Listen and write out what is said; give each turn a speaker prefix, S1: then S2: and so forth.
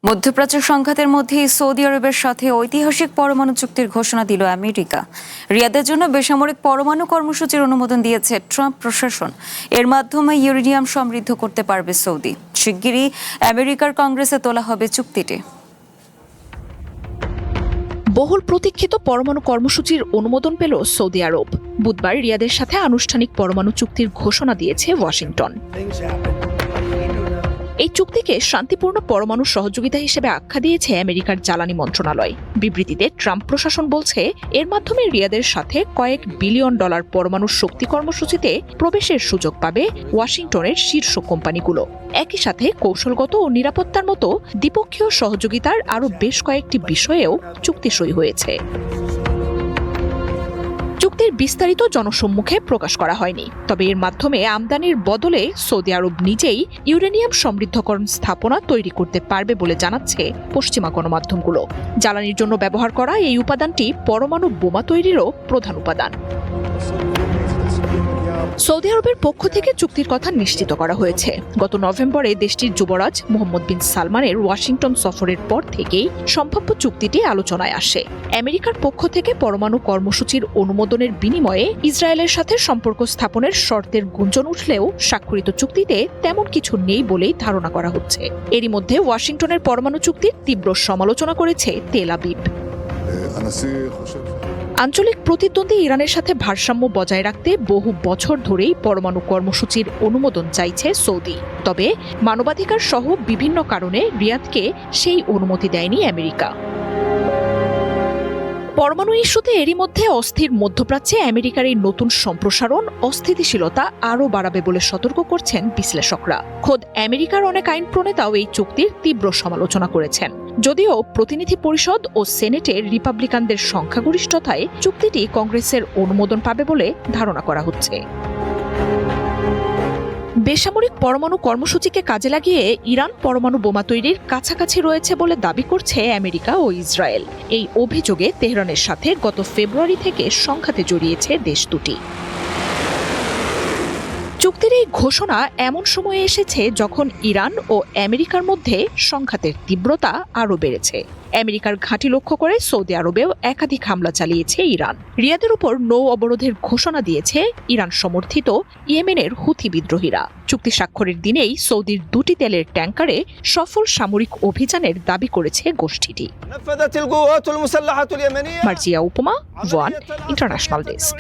S1: মধ্যপ্রাচ্যের সংঘাতের মধ্যে সৌদি আরবের সাথে ঐতিহাসিক পরমাণু চুক্তির ঘোষণা দিল আমেরিকা। রিয়াদের জন্য বেসামরিক পরমাণু কর্মসূচির অনুমোদন দিয়েছে ট্রাম্প প্রশাসন। এর মাধ্যমে ইউরেনিয়াম সমৃদ্ধ করতে পারবে সৌদি। শিগগিরই আমেরিকার কংগ্রেসে তোলা হবে চুক্তিটি।
S2: বহুল প্রতীক্ষিত পরমাণু কর্মসূচির অনুমোদন পেল সৌদি আরব। বুধবার রিয়াদের সাথে আনুষ্ঠানিক পরমাণু চুক্তির ঘোষণা দিয়েছে ওয়াশিংটন। এই চুক্তিকে শান্তিপূর্ণ পরমাণু সহযোগিতা হিসেবে আখ্যা দিয়েছে আমেরিকার জ্বালানি মন্ত্রণালয়। বিবৃতিতে ট্রাম্প প্রশাসন বলছে, এর মাধ্যমে রিয়াদের সাথে কয়েক বিলিয়ন ডলার পরমাণু শক্তি কর্মসূচিতে প্রবেশের সুযোগ পাবে ওয়াশিংটনের শীর্ষ কোম্পানিগুলো। একই সাথে কৌশলগত ও নিরাপত্তার মতো দ্বিপক্ষীয় সহযোগিতার আরও বেশ কয়েকটি বিষয়েও চুক্তি সই হয়েছে। চুক্তির বিস্তারিত জনসম্মুখে প্রকাশ করা হয়নি, তবে এর মাধ্যমে আমদানির বদলে সৌদি আরব নিজেই ইউরেনিয়াম সমৃদ্ধকরণ স্থাপনা তৈরি করতে পারবে বলে জানাচ্ছে পশ্চিমা গণমাধ্যমগুলো। জ্বালানির জন্য ব্যবহার করা এই উপাদানটি পরমাণু বোমা তৈরিরও প্রধান উপাদান। সৌদি আরবের পক্ষ থেকে চুক্তির কথা নিশ্চিত করা হয়েছে। গত নভেম্বরে দেশটির যুবরাজ মোহাম্মদ বিন সালমানের ওয়াশিংটন সফরের পর থেকেই সম্ভাব্য চুক্তিটি আলোচনায় আসে। আমেরিকার পক্ষ থেকে পরমাণু কর্মসূচির অনুমোদনের বিনিময়ে ইসরায়েলের সাথে সম্পর্ক স্থাপনের শর্তের গুঞ্জন উঠলেও স্বাক্ষরিত চুক্তিতে তেমন কিছু নেই বলেই ধারণা করা হচ্ছে। এরই মধ্যে ওয়াশিংটনের পরমাণু চুক্তির তীব্র সমালোচনা করেছে তেল আবিব। আঞ্চলিক প্রতিদ্বন্দ্বী ইরানের সাথে ভারসাম্য বজায় রাখতে বহু বছর ধরেই পরমাণু কর্মসূচির অনুমোদন চাইছে সৌদি। তবে মানবাধিকার সহ বিভিন্ন কারণে রিয়াদকে সেই অনুমতি দেয়নি আমেরিকা। পরমাণু ইস্যুতে এরই মধ্যে অস্থির মধ্যপ্রাচ্যে আমেরিকার এই নতুন সম্প্রসারণ অস্থিতিশীলতা আরও বাড়াবে বলে সতর্ক করছেন বিশ্লেষকরা। খোদ আমেরিকার অনেক আইন প্রণেতাও এই চুক্তির তীব্র সমালোচনা করেছেন। যদিও প্রতিনিধি পরিষদ ও সেনেটের রিপাবলিকানদের সংখ্যাগরিষ্ঠতায় চুক্তিটি কংগ্রেসের অনুমোদন পাবে বলে ধারণা করা হচ্ছে। বেসামরিক পরমাণু কর্মসূচিকে কাজে লাগিয়ে ইরান পরমাণু বোমা তৈরির কাছাকাছি রয়েছে বলে দাবি করছে আমেরিকা ও ইসরায়েল। এই অভিযোগে তেহরানের সাথে গত ফেব্রুয়ারি থেকে সংঘাতে জড়িয়েছে দেশ দুটি। চুক্তির এই ঘোষণা এমন সময়ে এসেছে যখন ইরান ও আমেরিকার মধ্যে সংঘাতের তীব্রতা আরও বেড়েছে। আমেরিকার ঘাঁটি লক্ষ্য করে সৌদি আরবেও একাধিক হামলা চালিয়েছে ইরান। রিয়াদের উপর নৌ অবরোধের ঘোষণা দিয়েছে ইরান সমর্থিত ইয়েমেনের হুথি বিদ্রোহীরা। চুক্তি স্বাক্ষরের দিনেই সৌদির দুটি তেলের ট্যাঙ্কারে সফল সামরিক অভিযানের দাবি করেছে গোষ্ঠীটি। মার্জিয়া উপমা, ওয়ান ইন্টারন্যাশনাল ডেস্ক।